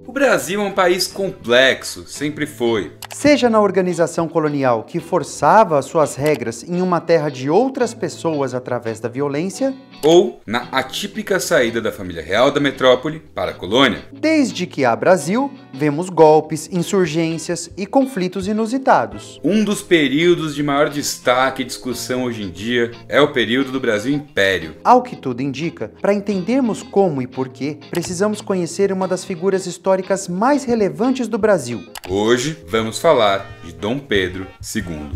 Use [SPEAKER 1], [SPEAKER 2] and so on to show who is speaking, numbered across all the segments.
[SPEAKER 1] O Brasil é um país complexo, sempre foi.
[SPEAKER 2] Seja na organização colonial que forçava as suas regras em uma terra de outras pessoas através da violência,
[SPEAKER 1] ou na atípica saída da família real da metrópole para a colônia.
[SPEAKER 2] Desde que há Brasil, vemos golpes, insurgências e conflitos inusitados.
[SPEAKER 1] Um dos períodos de maior destaque e discussão hoje em dia é o período do Brasil Império.
[SPEAKER 2] Ao que tudo indica, para entendermos como e porquê, precisamos conhecer uma das figuras históricas mais relevantes do Brasil.
[SPEAKER 1] Hoje vamos falar de Dom Pedro II.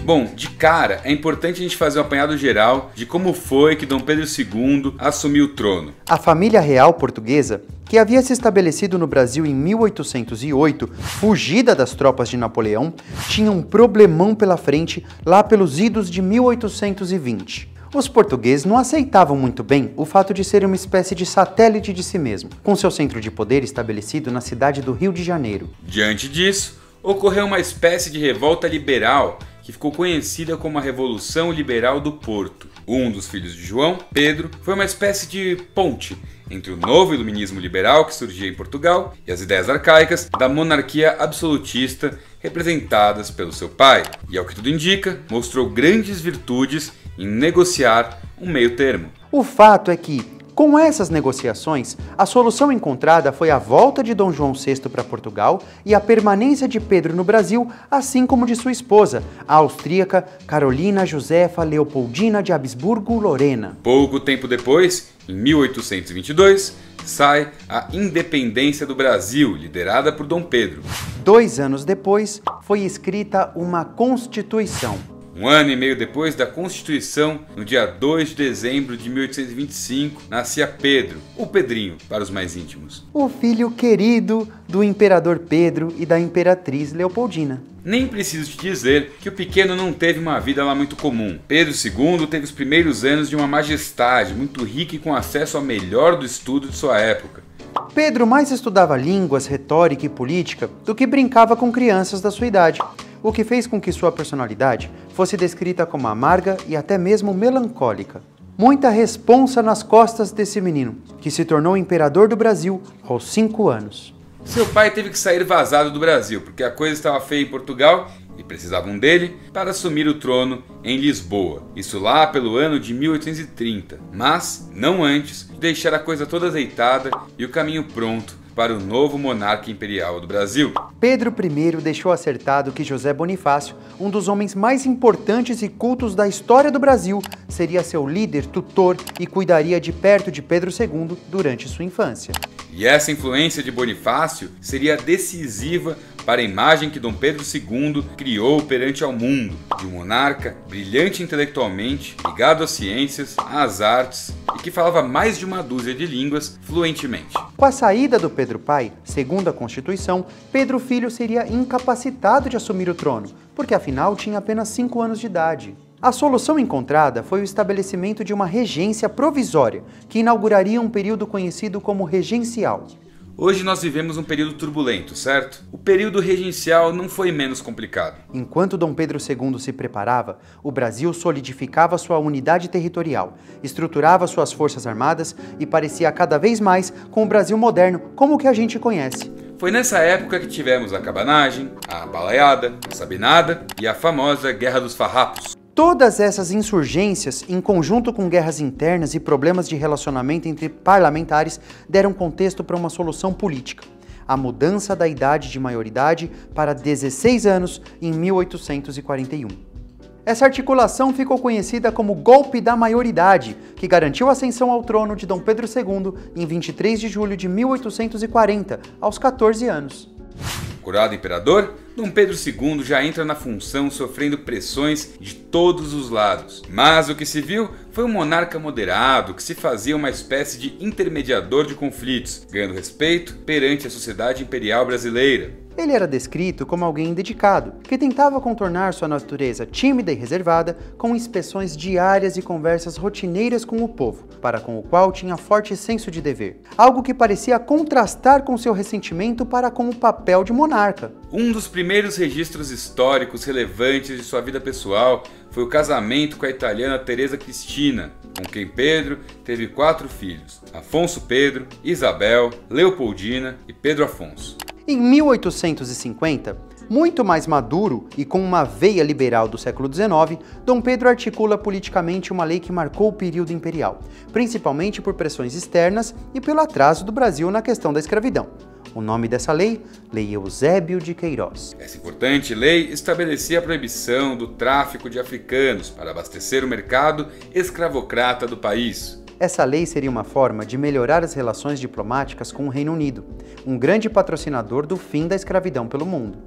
[SPEAKER 1] Bom, de cara, é importante a gente fazer um apanhado geral de como foi que Dom Pedro II assumiu o trono.
[SPEAKER 2] A família real portuguesa, que havia se estabelecido no Brasil em 1808, fugida das tropas de Napoleão, tinha um problemão pela frente lá pelos idos de 1820. Os portugueses não aceitavam muito bem o fato de ser uma espécie de satélite de si mesmo, com seu centro de poder estabelecido na cidade do Rio de Janeiro.
[SPEAKER 1] Diante disso, ocorreu uma espécie de revolta liberal que ficou conhecida como a Revolução Liberal do Porto. Um dos filhos de João, Pedro, foi uma espécie de ponte entre o novo iluminismo liberal que surgia em Portugal e as ideias arcaicas da monarquia absolutista representadas pelo seu pai. E, ao que tudo indica, mostrou grandes virtudes em negociar um meio termo.
[SPEAKER 2] O fato é que, com essas negociações, a solução encontrada foi a volta de Dom João VI para Portugal e a permanência de Pedro no Brasil, assim como de sua esposa, a austríaca Carolina Josefa Leopoldina de Habsburgo-Lorena.
[SPEAKER 1] Pouco tempo depois, em 1822, sai a independência do Brasil, liderada por Dom Pedro.
[SPEAKER 2] 2 anos depois, foi escrita uma Constituição.
[SPEAKER 1] Um ano e meio depois da Constituição, no dia 2 de dezembro de 1825, nascia Pedro, o Pedrinho, para os mais íntimos.
[SPEAKER 2] O filho querido do imperador Pedro e da imperatriz Leopoldina.
[SPEAKER 1] Nem preciso te dizer que o pequeno não teve uma vida lá muito comum. Pedro II teve os primeiros anos de uma majestade muito rica e com acesso ao melhor do estudo de sua época.
[SPEAKER 2] Pedro mais estudava línguas, retórica e política do que brincava com crianças da sua idade, o que fez com que sua personalidade fosse descrita como amarga e até mesmo melancólica. Muita responsa nas costas desse menino, que se tornou imperador do Brasil aos 5 anos.
[SPEAKER 1] Seu pai teve que sair vazado do Brasil, porque a coisa estava feia em Portugal e precisavam dele para assumir o trono em Lisboa. Isso lá pelo ano de 1830, mas não antes de deixar a coisa toda azeitada e o caminho pronto para o novo monarca imperial do Brasil.
[SPEAKER 2] Pedro I deixou acertado que José Bonifácio, um dos homens mais importantes e cultos da história do Brasil, seria seu líder, tutor e cuidaria de perto de Pedro II durante sua infância.
[SPEAKER 1] E essa influência de Bonifácio seria decisiva para a imagem que Dom Pedro II criou perante ao mundo, de um monarca brilhante intelectualmente, ligado às ciências, às artes e que falava mais de uma dúzia de línguas fluentemente.
[SPEAKER 2] Com a saída do Pedro pai, segundo a Constituição, Pedro filho seria incapacitado de assumir o trono, porque afinal tinha apenas 5 anos de idade. A solução encontrada foi o estabelecimento de uma regência provisória, que inauguraria um período conhecido como regencial.
[SPEAKER 1] Hoje nós vivemos um período turbulento, certo? O período regencial não foi menos complicado.
[SPEAKER 2] Enquanto Dom Pedro II se preparava, o Brasil solidificava sua unidade territorial, estruturava suas forças armadas e parecia cada vez mais com o Brasil moderno, como o que a gente conhece.
[SPEAKER 1] Foi nessa época que tivemos a cabanagem, a balaiada, a sabinada e a famosa Guerra dos Farrapos.
[SPEAKER 2] Todas essas insurgências, em conjunto com guerras internas e problemas de relacionamento entre parlamentares, deram contexto para uma solução política: a mudança da idade de maioridade para 16 anos em 1841. Essa articulação ficou conhecida como Golpe da Maioridade, que garantiu a ascensão ao trono de Dom Pedro II em 23 de julho de 1840, aos 14 anos.
[SPEAKER 1] Coroado imperador, Dom Pedro II já entra na função sofrendo pressões de todos os lados. Mas o que se viu foi um monarca moderado que se fazia uma espécie de intermediador de conflitos, ganhando respeito perante a sociedade imperial brasileira.
[SPEAKER 2] Ele era descrito como alguém dedicado, que tentava contornar sua natureza tímida e reservada com inspeções diárias e conversas rotineiras com o povo, para com o qual tinha forte senso de dever. Algo que parecia contrastar com seu ressentimento para com o papel de monarca.
[SPEAKER 1] Um dos primeiros registros históricos relevantes de sua vida pessoal foi o casamento com a italiana Teresa Cristina, com quem Pedro teve 4 filhos: Afonso Pedro, Isabel, Leopoldina e Pedro Afonso.
[SPEAKER 2] Em 1850, muito mais maduro e com uma veia liberal do século XIX, Dom Pedro articula politicamente uma lei que marcou o período imperial, principalmente por pressões externas e pelo atraso do Brasil na questão da escravidão. O nome dessa lei, Lei Eusébio de Queiroz.
[SPEAKER 1] Essa importante lei estabelecia a proibição do tráfico de africanos para abastecer o mercado escravocrata do país.
[SPEAKER 2] Essa lei seria uma forma de melhorar as relações diplomáticas com o Reino Unido, um grande patrocinador do fim da escravidão pelo mundo.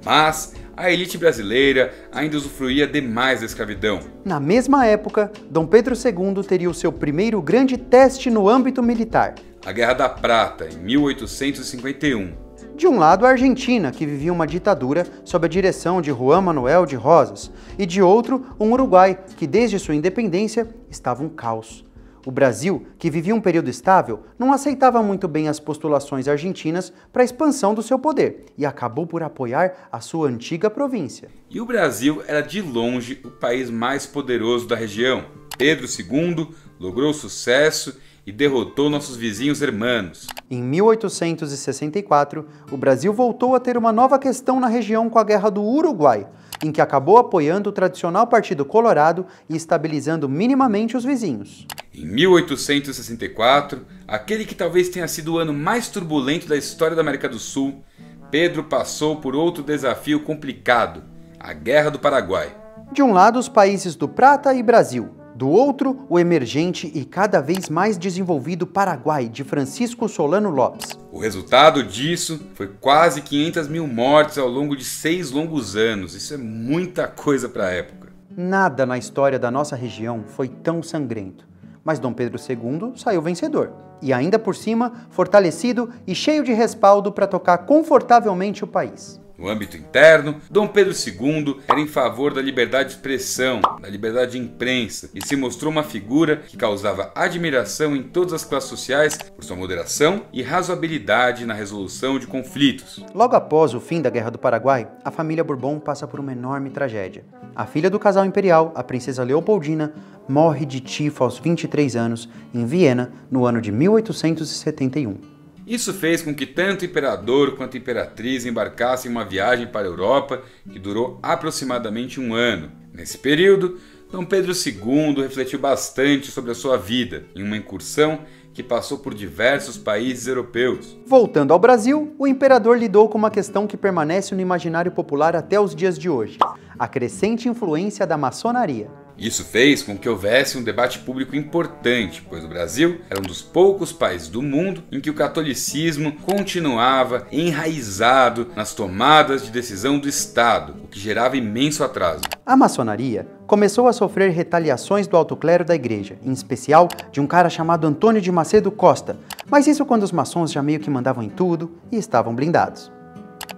[SPEAKER 1] Mas a elite brasileira ainda usufruía demais da escravidão.
[SPEAKER 2] Na mesma época, Dom Pedro II teria o seu primeiro grande teste no âmbito militar.
[SPEAKER 1] A Guerra da Prata, em 1851.
[SPEAKER 2] De um lado, a Argentina, que vivia uma ditadura sob a direção de Juan Manuel de Rosas, e de outro, um Uruguai, que desde sua independência estava um caos. O Brasil, que vivia um período estável, não aceitava muito bem as postulações argentinas para a expansão do seu poder e acabou por apoiar a sua antiga província.
[SPEAKER 1] E o Brasil era de longe o país mais poderoso da região. Pedro II logrou sucesso e derrotou nossos vizinhos hermanos.
[SPEAKER 2] Em 1864, o Brasil voltou a ter uma nova questão na região com a Guerra do Uruguai, em que acabou apoiando o tradicional Partido Colorado e estabilizando minimamente os vizinhos.
[SPEAKER 1] Em 1864, aquele que talvez tenha sido o ano mais turbulento da história da América do Sul, Pedro passou por outro desafio complicado, a Guerra do Paraguai.
[SPEAKER 2] De um lado, os países do Prata e Brasil. Do outro, o emergente e cada vez mais desenvolvido Paraguai, de Francisco Solano Lopes.
[SPEAKER 1] O resultado disso foi quase 500 mil mortes ao longo de 6 longos anos. Isso é muita coisa para a época.
[SPEAKER 2] Nada na história da nossa região foi tão sangrento. Mas Dom Pedro II saiu vencedor. E ainda por cima, fortalecido e cheio de respaldo para tocar confortavelmente o país.
[SPEAKER 1] No âmbito interno, Dom Pedro II era em favor da liberdade de expressão, da liberdade de imprensa e se mostrou uma figura que causava admiração em todas as classes sociais por sua moderação e razoabilidade na resolução de conflitos.
[SPEAKER 2] Logo após o fim da Guerra do Paraguai, a família Bourbon passa por uma enorme tragédia. A filha do casal imperial, a princesa Leopoldina, morre de tifo aos 23 anos em Viena, no ano de 1871.
[SPEAKER 1] Isso fez com que tanto o imperador quanto a imperatriz embarcassem em uma viagem para a Europa que durou aproximadamente 1 ano. Nesse período, Dom Pedro II refletiu bastante sobre a sua vida em uma incursão que passou por diversos países europeus.
[SPEAKER 2] Voltando ao Brasil, o imperador lidou com uma questão que permanece no imaginário popular até os dias de hoje: a crescente influência da maçonaria.
[SPEAKER 1] Isso fez com que houvesse um debate público importante, pois o Brasil era um dos poucos países do mundo em que o catolicismo continuava enraizado nas tomadas de decisão do Estado, o que gerava imenso atraso.
[SPEAKER 2] A maçonaria começou a sofrer retaliações do alto clero da igreja, em especial de um cara chamado Antônio de Macedo Costa, mas isso quando os maçons já meio que mandavam em tudo e estavam blindados.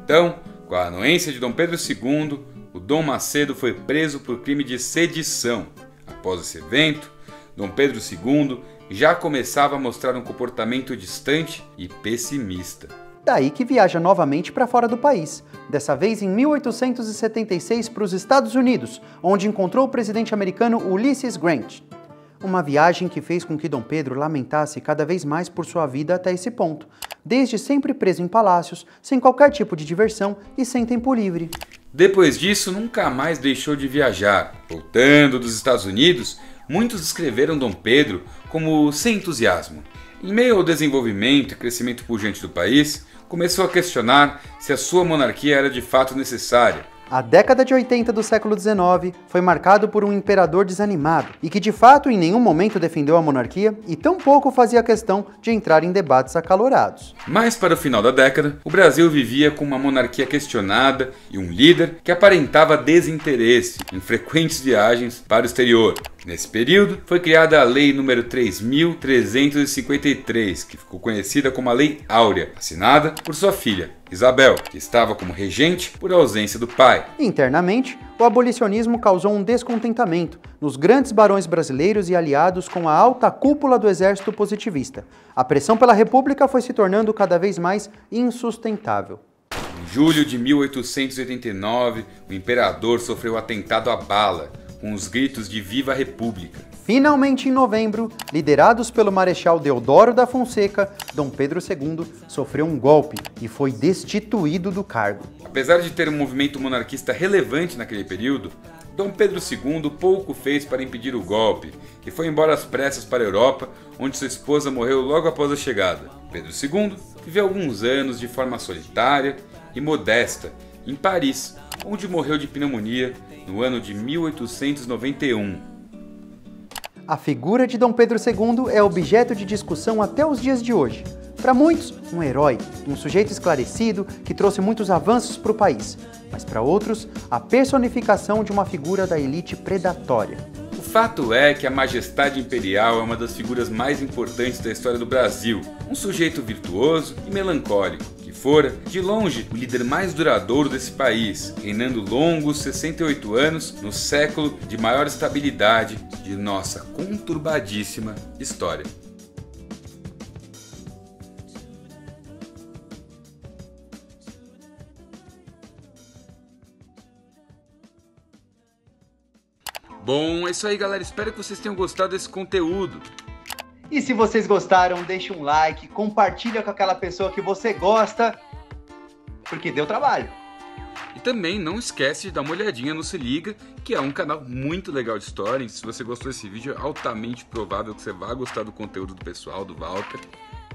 [SPEAKER 1] Então, com a anuência de Dom Pedro II, o Dom Macedo foi preso por crime de sedição. Após esse evento, Dom Pedro II já começava a mostrar um comportamento distante e pessimista.
[SPEAKER 2] Daí que viaja novamente para fora do país, dessa vez em 1876 para os Estados Unidos, onde encontrou o presidente americano Ulysses Grant. Uma viagem que fez com que Dom Pedro lamentasse cada vez mais por sua vida até esse ponto, desde sempre preso em palácios, sem qualquer tipo de diversão e sem tempo livre.
[SPEAKER 1] Depois disso, nunca mais deixou de viajar. Voltando dos Estados Unidos, muitos descreveram Dom Pedro como sem entusiasmo. Em meio ao desenvolvimento e crescimento pujante do país, começou a questionar se a sua monarquia era de fato necessária.
[SPEAKER 2] A década de 80 do século XIX foi marcado por um imperador desanimado e que de fato em nenhum momento defendeu a monarquia e tampouco fazia questão de entrar em debates acalorados.
[SPEAKER 1] Mas para o final da década, o Brasil vivia com uma monarquia questionada e um líder que aparentava desinteresse em frequentes viagens para o exterior. Nesse período, foi criada a Lei nº 3.353, que ficou conhecida como a Lei Áurea, assinada por sua filha, Isabel, que estava como regente por ausência do pai.
[SPEAKER 2] Internamente, o abolicionismo causou um descontentamento nos grandes barões brasileiros e aliados com a alta cúpula do exército positivista. A pressão pela república foi se tornando cada vez mais insustentável.
[SPEAKER 1] Em julho de 1889, o imperador sofreu atentado à bala, com os gritos de Viva a República.
[SPEAKER 2] Finalmente, em novembro, liderados pelo Marechal Deodoro da Fonseca, Dom Pedro II sofreu um golpe e foi destituído do cargo.
[SPEAKER 1] Apesar de ter um movimento monarquista relevante naquele período, Dom Pedro II pouco fez para impedir o golpe e foi embora às pressas para a Europa, onde sua esposa morreu logo após a chegada. Pedro II viveu alguns anos de forma solitária e modesta em Paris, onde morreu de pneumonia no ano de 1891.
[SPEAKER 2] A figura de Dom Pedro II é objeto de discussão até os dias de hoje. Para muitos, um herói, um sujeito esclarecido que trouxe muitos avanços para o país, mas para outros, a personificação de uma figura da elite predatória.
[SPEAKER 1] O fato é que a Majestade Imperial é uma das figuras mais importantes da história do Brasil, um sujeito virtuoso e melancólico, que fora, de longe, o líder mais duradouro desse país, reinando longos 68 anos no século de maior estabilidade de nossa conturbadíssima história. Bom, é isso aí, galera. Espero que vocês tenham gostado desse conteúdo.
[SPEAKER 2] E se vocês gostaram, deixe um like, compartilha com aquela pessoa que você gosta, porque deu trabalho.
[SPEAKER 1] E também não esquece de dar uma olhadinha no Se Liga, que é um canal muito legal de história. E se você gostou desse vídeo, é altamente provável que você vá gostar do conteúdo do pessoal, do Walter.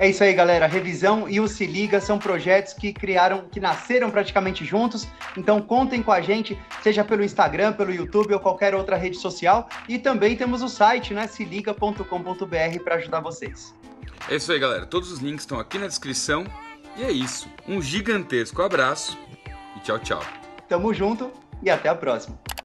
[SPEAKER 2] É isso aí, galera. Revisão e o Se Liga são projetos que nasceram praticamente juntos. Então contem com a gente, seja pelo Instagram, pelo YouTube ou qualquer outra rede social. E também temos o site, né, seliga.com.br, para ajudar vocês.
[SPEAKER 1] É isso aí, galera. Todos os links estão aqui na descrição. E é isso. Um gigantesco abraço e tchau, tchau.
[SPEAKER 2] Tamo junto e até a próxima.